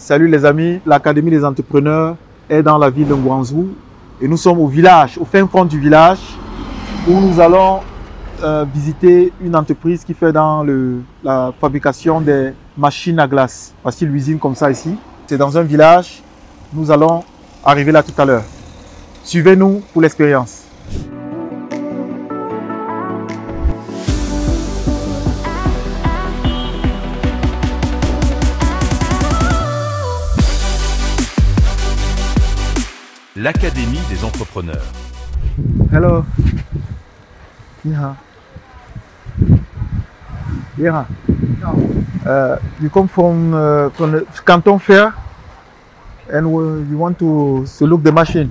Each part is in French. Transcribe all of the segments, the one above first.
Salut les amis, l'Académie des entrepreneurs est dans la ville de Guangzhou et nous sommes au village, au fin fond du village où nous allons visiter une entreprise qui fait dans la fabrication des machines à glace. Voici l'usine comme ça ici. C'est dans un village, nous allons arriver là tout à l'heure. Suivez-nous pour l'expérience. L'Académie des entrepreneurs. Hello. Yeah. Yeah. We come from the Canton Fair and we want to look the machine.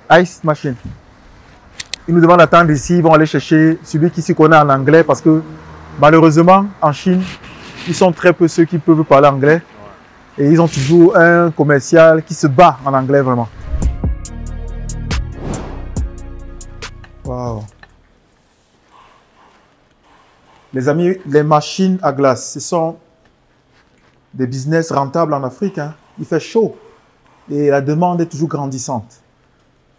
Ice machine. Ils nous demandent d'attendre ici, ils vont aller chercher celui qui s'y connaît en anglais parce que malheureusement en Chine, ils sont très peu ceux qui peuvent parler anglais. Et ils ont toujours un commercial qui se bat en anglais vraiment. Wow. Les amis, les machines à glace, ce sont des business rentables en Afrique. Hein. Il fait chaud et la demande est toujours grandissante.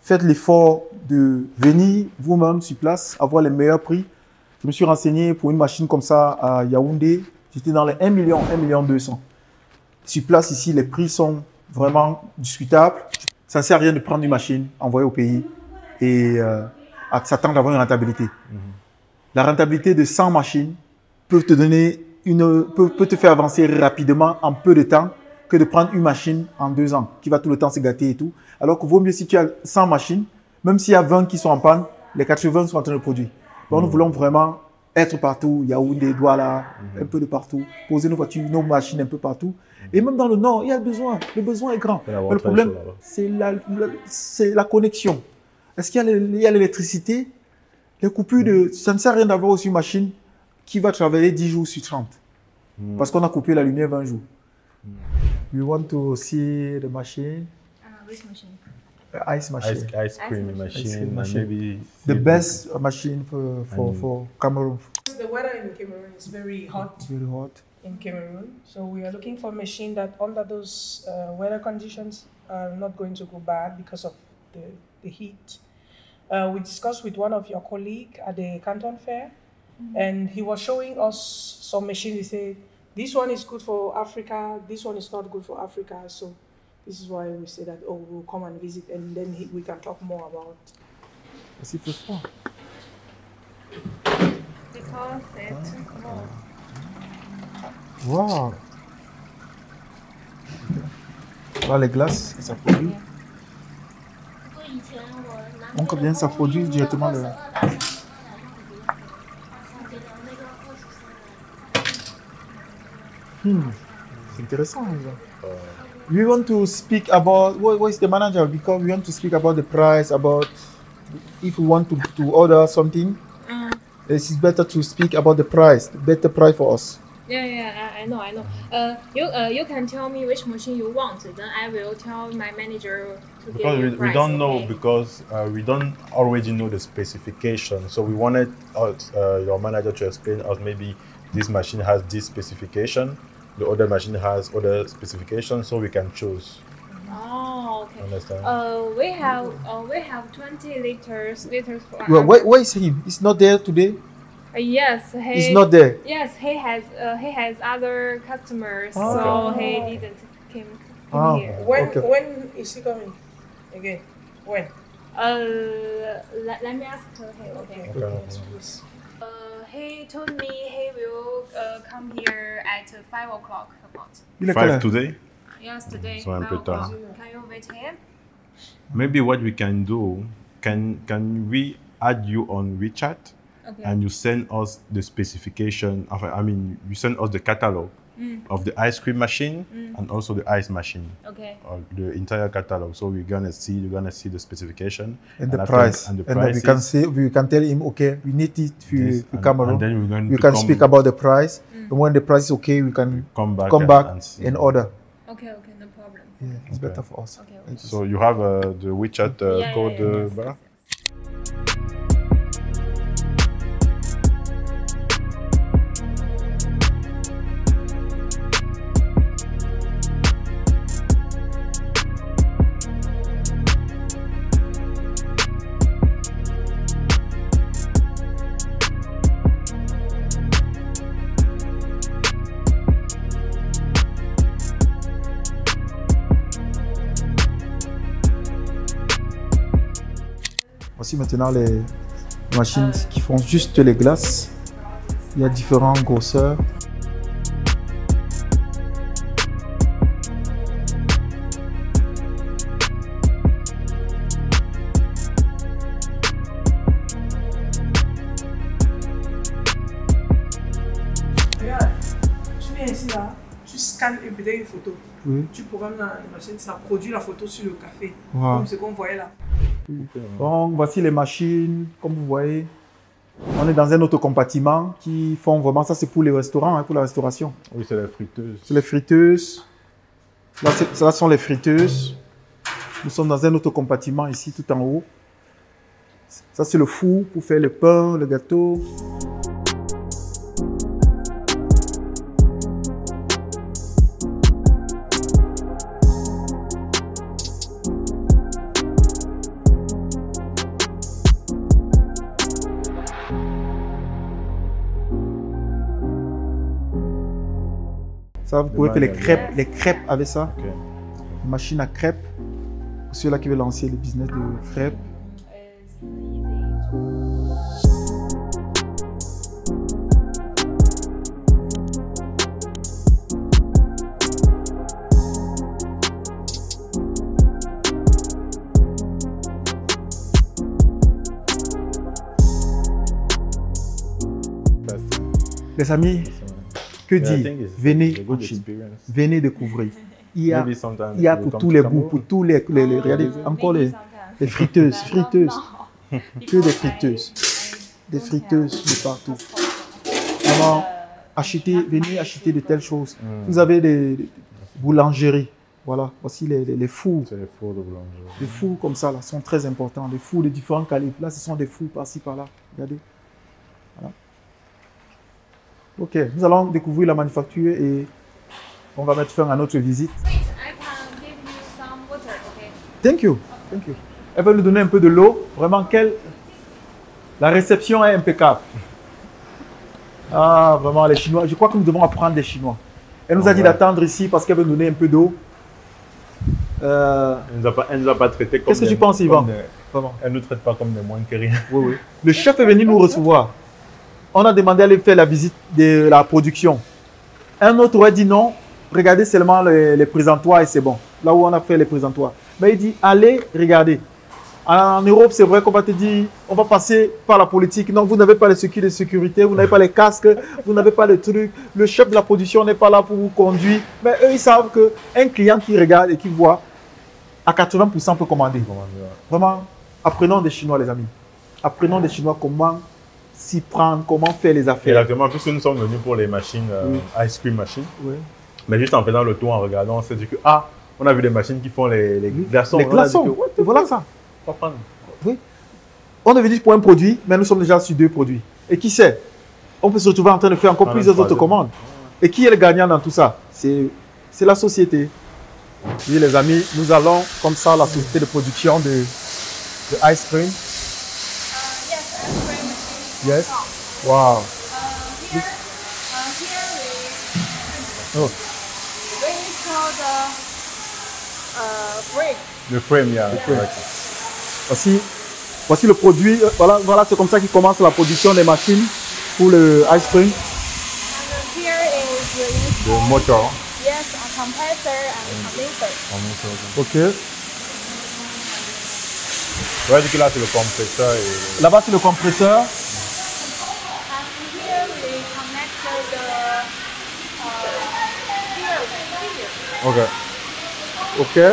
Faites l'effort de venir vous-même sur place, avoir les meilleurs prix. Je me suis renseigné pour une machine comme ça à Yaoundé. J'étais dans les 1 million, 1 million 200. Sur place, ici, les prix sont vraiment discutables. Ça ne sert à rien de prendre une machine, envoyer au pays et s'attendre à avoir une rentabilité. La rentabilité de 100 machines peut te donner peut te faire avancer rapidement en peu de temps que de prendre une machine en 2 ans qui va tout le temps se gâter et tout. Alors que vaut mieux si tu as 100 machines, même s'il y a 20 qui sont en panne, les 80 sont en train de produire. Donc, nous voulons vraiment être partout, Yaoundé, Douala, un peu de partout, poser nos voitures, nos machines un peu partout. Et même dans le nord, il y a besoin. Le besoin est grand. Mais le problème, c'est la connexion. Est-ce qu'il y a l'électricité? Les coupures ça ne sert à rien d'avoir aussi une machine qui va travailler 10 jours sur 30. Parce qu'on a coupé la lumière 20 jours. We want to see the machine. Which machine? Ice machine. Ice cream machine. Maybe the best machine for Cameroon. The weather in Cameroon is very hot. Very hot. In Cameroon, so we are looking for a machine that under those weather conditions are not going to go bad because of the heat. We discussed with one of your colleagues at the Canton Fair, and he was showing us some machines. He said, this one is good for Africa, this one is not good for Africa. So this is why we say that, oh, we'll come and visit and then we can talk more about. Est-ce qu'il fait froid? Because it's more. Wow! Là, les glaces, ça produit. Donc, bien, ça produit directement le. C'est intéressant. We want to speak about what is the manager, because we want to speak about the price, about if we want to order something. It's better to speak about the price, the better price for us. Yeah, I know. You can tell me which machine you want, then I will tell my manager to give you price. We don't know because we don't already know the specification. So we wanted your manager to explain us maybe this machine has this specification, the other machine has other specifications, so we can choose. Oh, okay. Understand? We have 20 liters for. Well, where is he? He's not there today. Yes, he's not there. Yes, he has other customers, Oh, so okay. he didn't came here. When is he coming again? When? Let me ask her. Okay. Yes, please. He told me he will come here at 5 o'clock about. 5 today? Yes, today. So I'm 5 pretty o'clock. Can you wait here? Maybe what we can do, can we add you on WeChat? Okay. And you send us the specification of, I mean, you send us the catalog of the ice cream machine and also the ice machine. Okay. Or the entire catalog. So you're gonna see the specification And the price. And the then we can tell him, okay, we need it for Cameroon. And then we're going we to can speak about the price. And when the price is okay, we can come back and order. Okay, no problem. Yeah, it's better for us. Okay. So you have the WeChat code. Yes. Voici maintenant les machines qui font juste les glaces. Il y a différentes grosseurs. Regarde, tu viens ici là, tu scannes et peut-être une photo. Oui. Tu programmes la machine, ça produit la photo sur le café. Wow. Comme ce qu'on voyait là. Donc, voici les machines, comme vous voyez. On est dans un autre compartiment qui font vraiment, ça c'est pour les restaurants, hein, pour la restauration. Oui, c'est la friteuse. C'est les friteuses. Là sont les friteuses. Nous sommes dans un autre compartiment ici, tout en haut. Ça c'est le four pour faire le pain, le gâteau. Ça, vous pouvez faire les crêpes avec ça. Ok. Machine à crêpes. Pour ceux-là qui veulent lancer le business de crêpes. Les amis, que dire? Venez en Chine. Venez découvrir. Il y a pour tous les goûts, pour tous les regardez, encore les friteuses, que des friteuses. Des friteuses de partout. Vraiment, venez acheter de telles choses. Vous avez des boulangeries. Voilà, voici les fours. C'est les fours de boulangerie. Les fours comme ça, là, sont très importants. Les fours de différents calibres. Là, ce sont des fours par-ci, par-là. Regardez. Voilà. Ok, nous allons découvrir la manufacture et on va mettre fin à notre visite. Wait, I can give you some water, okay? Thank you. Thank you. Elle va nous donner un peu de l'eau. Vraiment, la réception est impeccable. Ah, vraiment, les Chinois. Je crois que nous devons apprendre des Chinois. Elle nous a dit d'attendre ici parce qu'elle veut nous donner un peu d'eau. Elle ne nous a pas traités comme Qu'est-ce que tu penses, Yvan? Vraiment. Elle ne nous traite pas comme des moins que rien. Oui, oui. Le chef est venu nous recevoir. On a demandé à aller faire la visite de la production. Un autre a dit non, regardez seulement les présentoirs et c'est bon. Là où on a fait les présentoirs. Mais il dit, allez, regardez. En Europe, c'est vrai qu'on va te dire, on va passer par la politique. Non, vous n'avez pas les circuits de sécurité, vous n'avez pas les casques, vous n'avez pas les trucs. Le chef de la production n'est pas là pour vous conduire. Mais eux, ils savent qu'un client qui regarde et qui voit, à 80% peut commander. Vraiment, apprenons des Chinois, les amis. Apprenons des Chinois comment s'y prendre, comment faire les affaires. Exactement, puisque nous sommes venus pour les machines, ice cream machines. Oui. Mais juste en faisant le tour, en regardant, on s'est dit que, on a vu des machines qui font les glaçons. Les glaçons, voilà ça. Pas prendre. Oui. On est venu pour un produit, mais nous sommes déjà sur 2 produits. Et qui sait, on peut se retrouver en train de faire encore plusieurs autres commandes. Et qui est le gagnant dans tout ça? C'est la société. Oui, les amis, nous allons comme ça à la société de production de ice cream. Yes, ice cream machine. Yes. Wow. Here we Oh. install the brake. Le frame, yeah. Voici le produit. Voilà, c'est comme ça qu'ils commencent la production des machines pour le ice cream. And here is Le moteur. yes, a compressor and condenser. Ok. On va dire que là, c'est le compresseur. Et... Là-bas, c'est le compresseur. And here we connect the here. Ok. This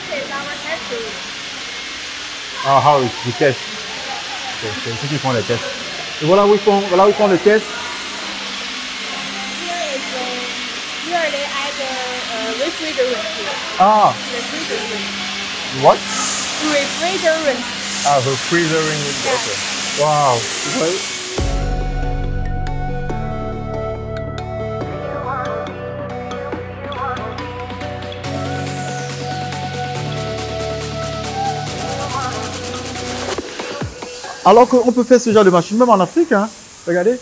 is our test room. Ah, how is the test? C'est ceux qui font les tests. Et voilà où ils font le test. Here they add the refrigerant here. Ah, Refrigerant. what? Refrigerant. Ah, the freezering. Okay. Wow. Ouais. Alors qu'on peut faire ce genre de machine, même en Afrique, hein. Regardez.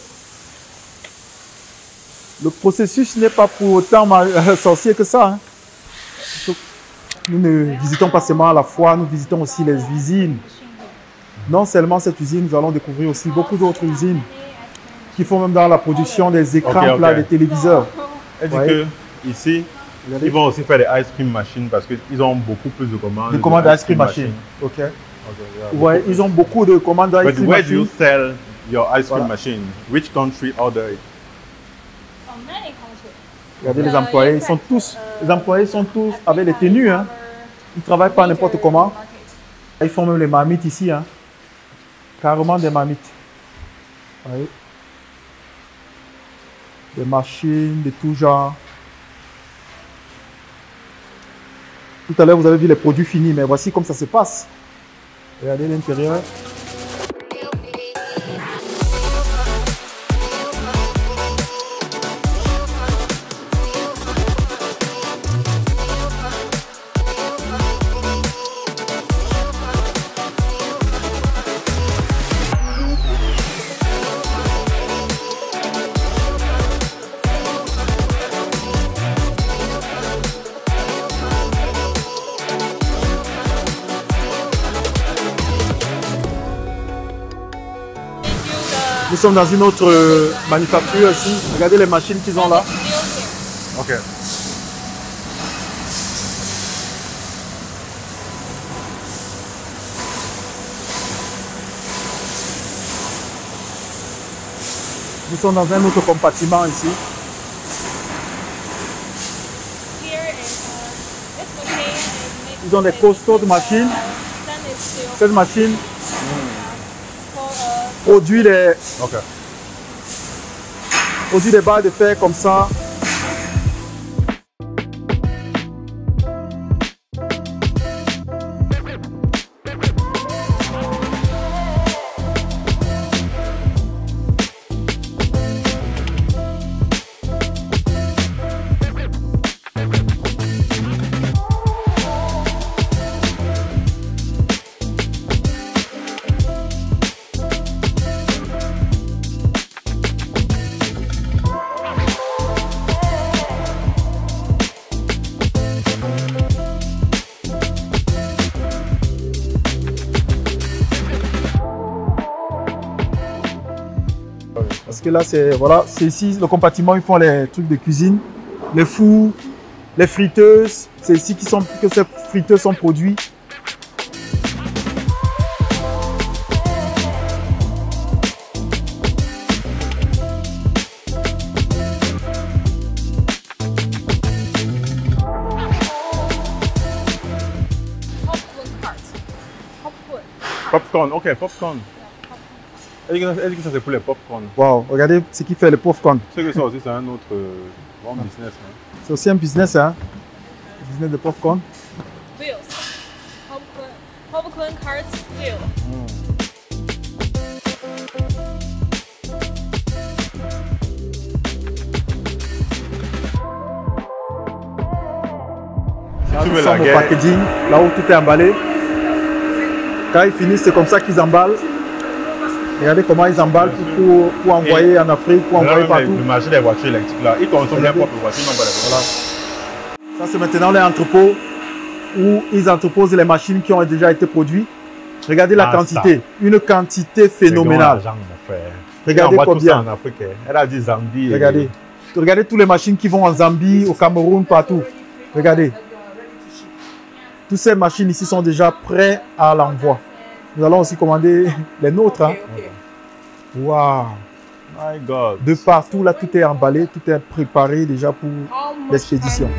Le processus n'est pas pour autant sorcier que ça. Hein. nous ne visitons pas seulement la foire, nous visitons aussi les usines. Non seulement cette usine, nous allons découvrir aussi beaucoup d'autres usines qui font même dans la production des écrans plats, des téléviseurs. Elle dit que ici, ils vont aussi faire des ice cream machines parce qu'ils ont beaucoup plus de commandes. Des commandes d'ice cream machines. Ok. Ouais, ils ont beaucoup de commandes d'ice cream machines. Where do you sell your ice cream machine? Which country order it? Regardez les employés, les employés sont tous avec les tenues. Hein. Ils ne travaillent pas n'importe comment. Ils font même les marmites ici. Hein. Carrément des marmites. Ouais. Des machines de tout genre. Tout à l'heure, vous avez vu les produits finis, mais voici comme ça se passe. Regardez l'intérieur. Nous sommes dans une autre manufacture ici. Regardez les machines qu'ils ont là. Ok. Nous sommes dans un autre compartiment ici. Ils ont des costauds de machines. Cette machine produit des barres de fer comme ça. Parce que là, c'est ici le compartiment, ils font les trucs de cuisine, les fours, les friteuses. C'est ici que ces friteuses sont produites. Popcorn, ok, popcorn. Elle dit que ça c'est pour les popcorn. Wow, regardez ce qui fait le popcorn. C'est que ça aussi c'est un autre bon business. Hein. C'est aussi un business, hein? Un business de popcorn. Wheels. Popcorn carts wheel. Là, ils sont au packaging, là où tout est emballé. Quand ils finissent, c'est comme ça qu'ils emballent. Regardez comment ils emballent pour envoyer en Afrique, pour envoyer partout. Le marché des voitures électriques là, ils consomment leurs propres voitures, non pas les voilà. Ça c'est maintenant les entrepôts où ils entreposent les machines qui ont déjà été produites. Regardez la quantité, une quantité phénoménale. Regardez combien. En Afrique. Elle a dit Zambie. Regardez. Regardez toutes les machines qui vont en Zambie, au Cameroun, partout. Regardez. Toutes ces machines ici sont déjà prêtes à l'envoi. Nous allons aussi commander les nôtres. Hein. Waouh! My God! De partout, là, tout est emballé, tout est préparé déjà pour l'expédition.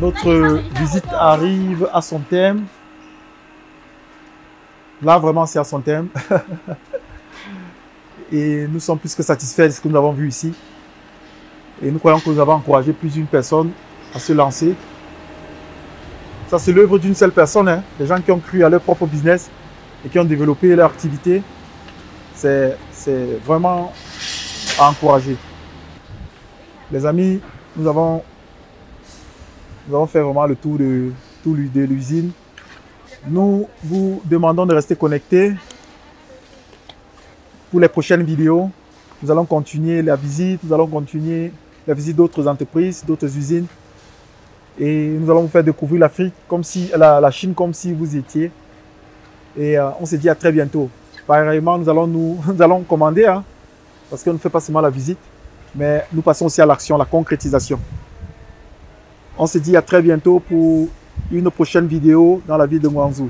Notre visite arrive à son terme. Là, vraiment, c'est à son terme. Et nous sommes plus que satisfaits de ce que nous avons vu ici. Et nous croyons que nous avons encouragé plus d'une personne à se lancer. Ça, c'est l'œuvre d'une seule personne. Hein. Des gens qui ont cru à leur propre business et qui ont développé leur activité. C'est vraiment à encourager. Les amis, nous avons Nous avons fait vraiment le tour de l'usine. Nous vous demandons de rester connectés pour les prochaines vidéos. Nous allons continuer la visite, d'autres entreprises, d'autres usines. Et nous allons vous faire découvrir l'Afrique comme si, la Chine comme si vous étiez. Et on se dit à très bientôt. Pareillement, nous allons commander, hein, parce qu'on ne fait pas seulement la visite, mais nous passons aussi à l'action, la concrétisation. On se dit à très bientôt pour une prochaine vidéo dans la ville de Guangzhou.